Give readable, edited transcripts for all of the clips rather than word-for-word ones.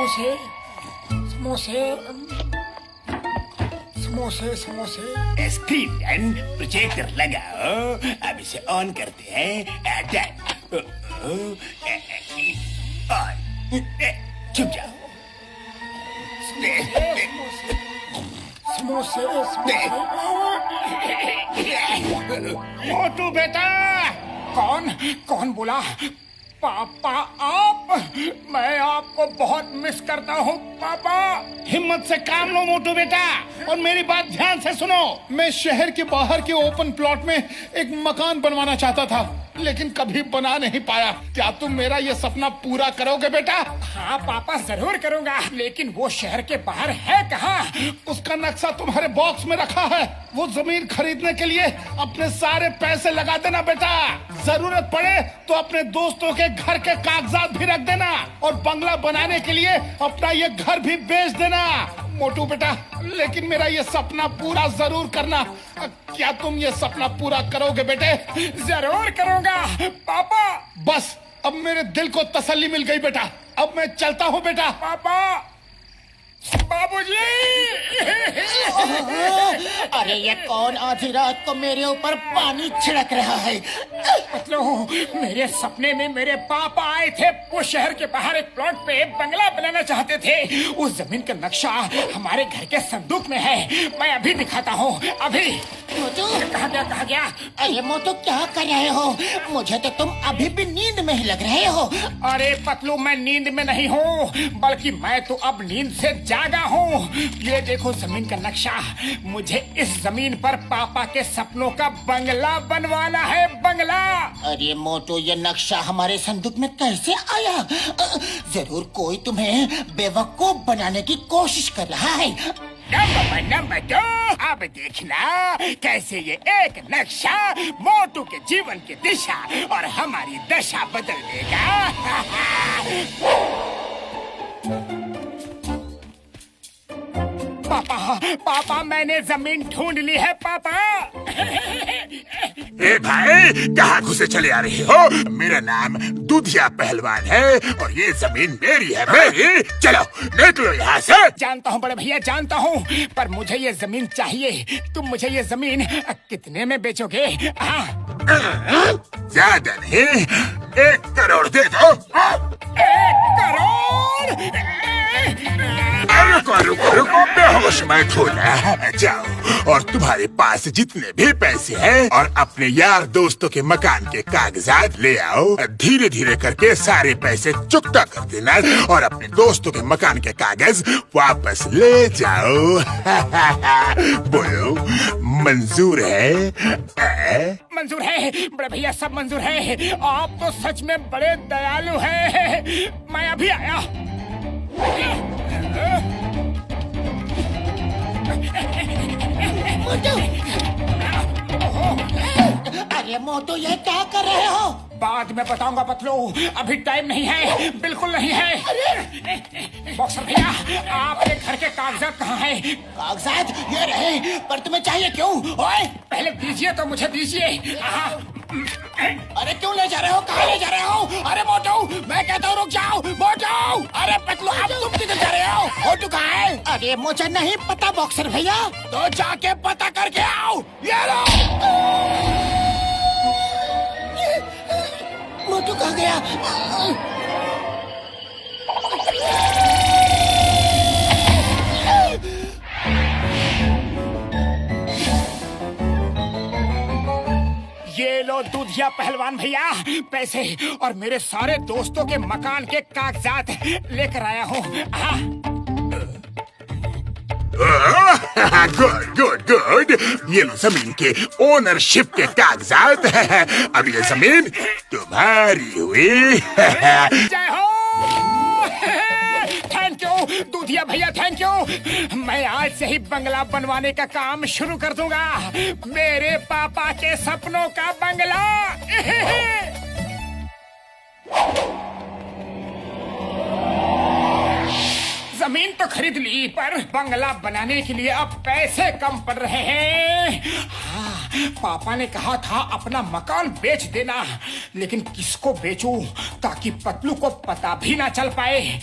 समोसे समोसे समोसे समोसे। स्क्रीन टर्न, प्रोजेक्टर लगाओ। अब इसे ऑन करते हैं। चुप जाओ। समोसे मोटू बेटा। कौन कौन बोला? पापा आप? मैं आपको बहुत मिस करता हूँ पापा। हिम्मत से काम लो मोटू बेटा, और मेरी बात ध्यान से सुनो। मैं शहर के बाहर के ओपन प्लॉट में एक मकान बनवाना चाहता था, लेकिन कभी बना नहीं पाया। क्या तुम मेरा ये सपना पूरा करोगे बेटा? हाँ पापा जरूर करूँगा, लेकिन वो शहर के बाहर है कहाँ? उसका नक्शा तुम्हारे बॉक्स में रखा है। वो जमीन खरीदने के लिए अपने सारे पैसे लगा देना बेटा। जरूरत पड़े तो अपने दोस्तों के घर के कागजात भी रख देना, और बंगला बनाने के लिए अपना ये घर भी बेच देना मोटू बेटा। लेकिन मेरा ये सपना पूरा जरूर करना। क्या तुम ये सपना पूरा करोगे बेटे? जरूर करूँगा पापा। बस अब मेरे दिल को तसल्ली मिल गई बेटा। अब मैं चलता हूँ बेटा। पापा, बाबूजी। अरे ये कौन आधी रात को मेरे ऊपर पानी छिड़क रहा है? मतलब मेरे सपने में मेरे पापा आए थे। वो शहर के बाहर एक प्लॉट पे बंगला बनाना चाहते थे। उस जमीन का नक्शा हमारे घर के संदूक में है। मैं अभी दिखाता हूँ, अभी। मोटू कहाँ गया? अरे मोटू क्या कर रहे हो? मुझे तो तुम अभी भी नींद में ही लग रहे हो। अरे पतलू, मैं नींद में नहीं हूँ, बल्कि मैं तो अब नींद से जागा हूँ। ये देखो जमीन का नक्शा। मुझे इस जमीन पर पापा के सपनों का बंगला बनवाना है, बंगला। अरे मोटू, ये नक्शा हमारे संदूक में कैसे आया? जरूर कोई तुम्हें बेवकूफ बनाने की कोशिश कर रहा है। नंबर 2, अब देखना कैसे ये एक नक्शा मोटू के जीवन की दिशा और हमारी दशा बदल देगा। पापा, मैंने जमीन ढूंढ ली है पापा। ए भाई, कहाँ घुसे चले आ रहे हो? मेरा नाम दूधिया पहलवान है और ये जमीन मेरी है, मेरी। चलो निकलो यहाँ से। जानता हूँ बड़े भैया, जानता हूँ, पर मुझे ये जमीन चाहिए। तुम मुझे ये जमीन कितने में बेचोगे? ज्यादा नहीं, 1 करोड़ दे दो। 1 करोड़? रुको, बेहोश मत होना। जाओ और तुम्हारे पास जितने भी पैसे हैं और अपने यार दोस्तों के मकान के कागजात ले आओ। धीरे धीरे करके सारे पैसे चुकता कर देना और अपने दोस्तों के मकान के कागज वापस ले जाओ। बोलो, मंजूर है? मंजूर है बड़े भैया, सब मंजूर है। आप तो सच में बड़े दयालु हैं। मैं अभी आया। मोटू, अरे मोटू, ये क्या कर रहे हो? बाद में बताऊंगा पतलू, अभी टाइम नहीं है, बिल्कुल नहीं है। बॉक्सर भैया, आपके घर के कागजात कहाँ हैं? कागजात ये रहे, पर तुम्हें चाहिए क्यों? ओए, पहले दीजिए तो मुझे दीजिए। अरे क्यों ले जा रहे हो? कहाँ ले जा रहे हो? अरे मोटू, मैं कहता हूँ रुक जाओ। मोटू, अरे पतलू, अब तुम किधर जा रहे हो? मोटू कहाँ है? अरे मुझे नहीं पता बॉक्सर भैया। तो जाके पता करके आओ। ये लो। मोटू कहाँ गया? ये लो दूधिया पहलवान भैया, पैसे और मेरे सारे दोस्तों के मकान के कागजात लेकर आया हूँ। गुड। ये लो जमीन के ओनरशिप के कागजात। अब ये जमीन तुम्हारी हुई। जय हो। थैंक यू दूधिया भैया, थैंक यू। मैं आज से ही बंगला बनवाने का काम शुरू कर दूंगा। मेरे पापा के सपनों का बंगला। जमीन तो खरीद ली, पर बंगला बनाने के लिए अब पैसे कम पड़ रहे हैं। हाँ, पापा ने कहा था अपना मकान बेच देना, लेकिन किसको बेचूं ताकि पतलू को पता भी ना चल पाए।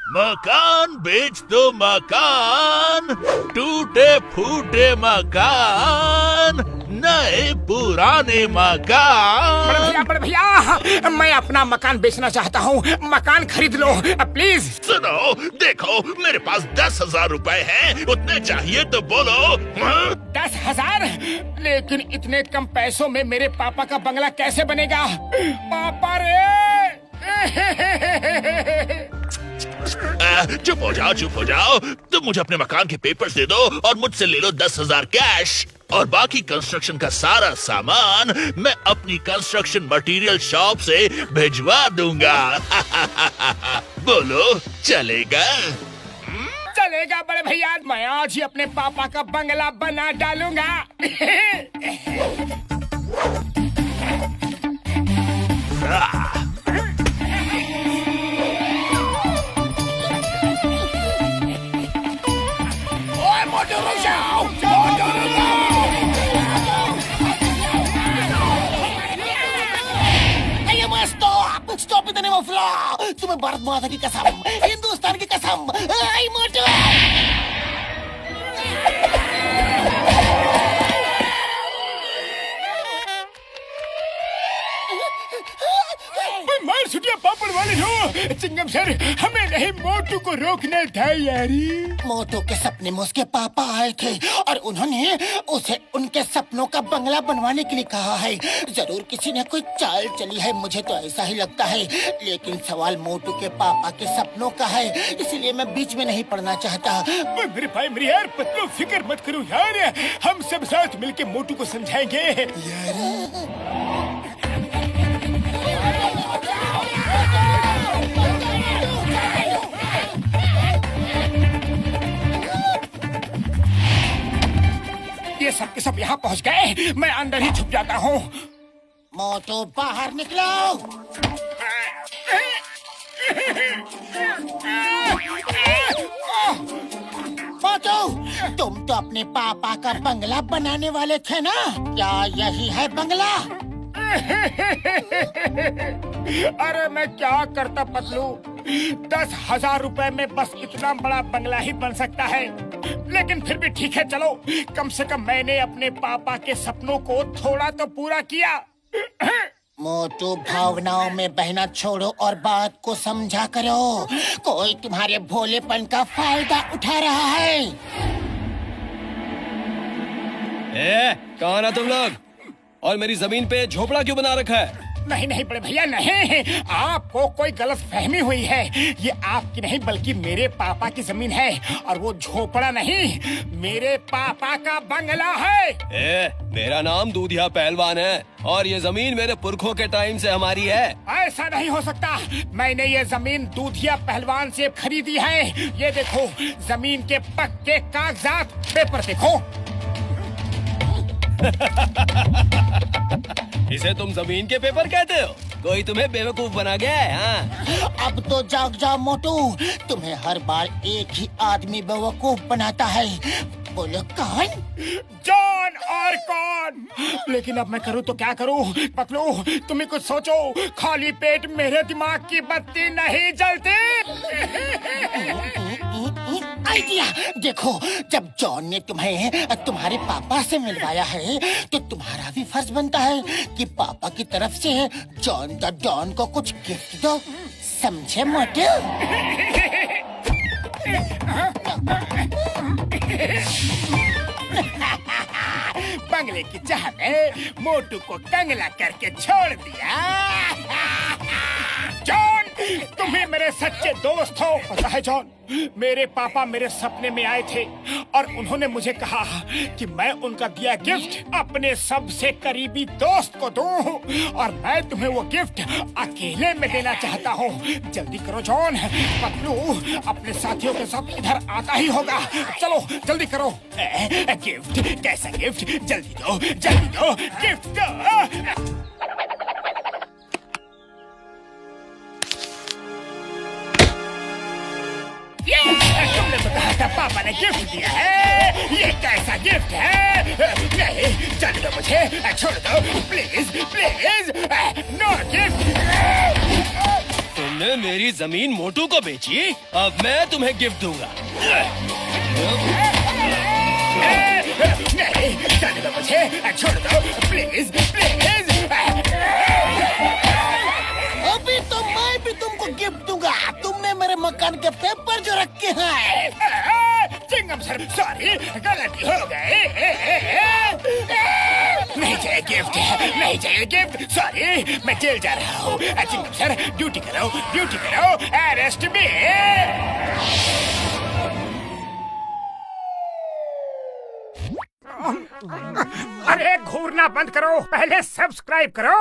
मकान बेच दो मकान, टूटे फूटे मकान, नए पुराने मकान। बड़े भैया, मैं अपना मकान बेचना चाहता हूँ, मकान खरीद लो प्लीज। सुनो, देखो मेरे पास 10,000 रुपए हैं, उतने चाहिए तो बोलो। 10,000? लेकिन इतने कम पैसों में मेरे पापा का बंगला कैसे बनेगा? पापा रे! चुप हो जाओ। तुम मुझे अपने मकान के पेपर्स दे दो और मुझसे ले लो 10,000 कैश, और बाकी कंस्ट्रक्शन का सारा सामान मैं अपनी कंस्ट्रक्शन मटेरियल शॉप से भिजवा दूंगा। बोलो, चलेगा? चलेगा बड़े भैया, मैं आज ही अपने पापा का बंगला बना डालूंगा। मोटू रुक जाओ, मोटू रुक जाओ। ये मत stop, stop in the name of law. तुम्हें भारत माता की कसम, हिंदुस्तान की कसम। आई मोटू। मार छुटिया पापड़ वाले हो। चिंगम सर, हमें नहीं मोटू को रोकना था यारी। मोटू के सपने में उसके पापा आए थे और उन्होंने उसे उनके सपनों का बंगला बनवाने के लिए कहा है। जरूर किसी ने कोई चाल चली है, मुझे तो ऐसा ही लगता है। लेकिन सवाल मोटू के पापा के सपनों का है, इसलिए मैं बीच में नहीं पढ़ना चाहता। मेरे भाई मेरे यार, पतलू फिक्र मत करो यार, हम सब साथ मिलके मोटू को समझाएंगे ये सब के सब यहाँ पहुँच गए, मैं अंदर ही छुप जाता हूँ। मोटू बाहर निकलो। मोटू, तुम तो अपने पापा का बंगला बनाने वाले थे ना? क्या यही है बंगला? अरे मैं क्या करता पतलू, 10,000 रुपए में बस इतना बड़ा बंगला ही बन सकता है। लेकिन फिर भी ठीक है, चलो कम से कम मैंने अपने पापा के सपनों को थोड़ा तो पूरा किया। मोटू, भावनाओं में बहना छोड़ो और बात को समझा करो। कोई तुम्हारे भोलेपन का फायदा उठा रहा है। कौन है तुम लोग? और मेरी जमीन पे झोपड़ा क्यों बना रखा है? नहीं नहीं बड़े भैया, नहीं, आपको कोई गलत फहमी हुई है। ये आपकी नहीं बल्कि मेरे पापा की जमीन है, और वो झोपड़ा नहीं, मेरे पापा का बंगला है। मेरा नाम दूधिया पहलवान है और ये जमीन मेरे पुरखों के टाइम से हमारी है। ऐसा नहीं हो सकता, मैंने ये जमीन दूधिया पहलवान से खरीदी है। ये देखो जमीन के पक्के कागजात, पेपर देखो। इसे तुम जमीन के पेपर कहते हो? कोई तुम्हें बेवकूफ बना गया है? हाँ? अब तो जाग जाओ मोटू, तुम्हें हर बार एक ही आदमी बेवकूफ बनाता है। बोलो कौन? जॉन और कौन? लेकिन अब मैं करूँ तो क्या करूँ? पतलू तुम ही कुछ सोचो, खाली पेट मेरे दिमाग की बत्ती नहीं जलती। आइडिया देखो, जब जॉन ने तुम्हें तुम्हारे पापा से मिलवाया है तो तुम्हारा भी फर्ज बनता है कि पापा की तरफ से जॉन द डॉन को कुछ गिफ्ट दो। समझे मोटू? बंगले की चाह में मोटू को कंगला करके छोड़ दिया। जॉन, तुम ही मेरे सच्चे दोस्त हो। पता है जॉन, मेरे पापा मेरे सपने में आए थे और उन्होंने मुझे कहा कि मैं उनका दिया गिफ्ट अपने सबसे करीबी दोस्त को दूं, और मैं तुम्हें वो गिफ्ट अकेले में देना चाहता हूँ। जल्दी करो जॉन, पतलू अपने साथियों के साथ इधर आता ही होगा। चलो जल्दी करो। गिफ्ट? कैसा गिफ्ट? जल्दी दो, जल्दी दो, गिफ्ट दो। तुमने तो कहा था पापा ने गिफ्ट दिया है, ये कैसा गिफ्ट है? नहीं, जाने दो मुझे, छोड़ दो प्लीज प्लीज, नो गिफ्ट। तुमने मेरी जमीन मोटू को बेची, अब मैं तुम्हें गिफ्ट दूंगा। नहीं, जाने दो मुझे, छोड़ दो, प्लीज प्लीज। अभी तो मैं भी तुमको गिफ्ट दूंगा। तुमने मेरे मकान के पेपर जो रखे हैं। चिंगम सर, सॉरी, गलती हो गई। नहीं चाहिए गिफ्ट, नहीं चाहिए गिफ्ट, सॉरी, मैं जेल जा रहा हूँ। चिंगम सर, ड्यूटी करो, अरेस्ट मी। अरे घूरना बंद करो, पहले सब्सक्राइब करो।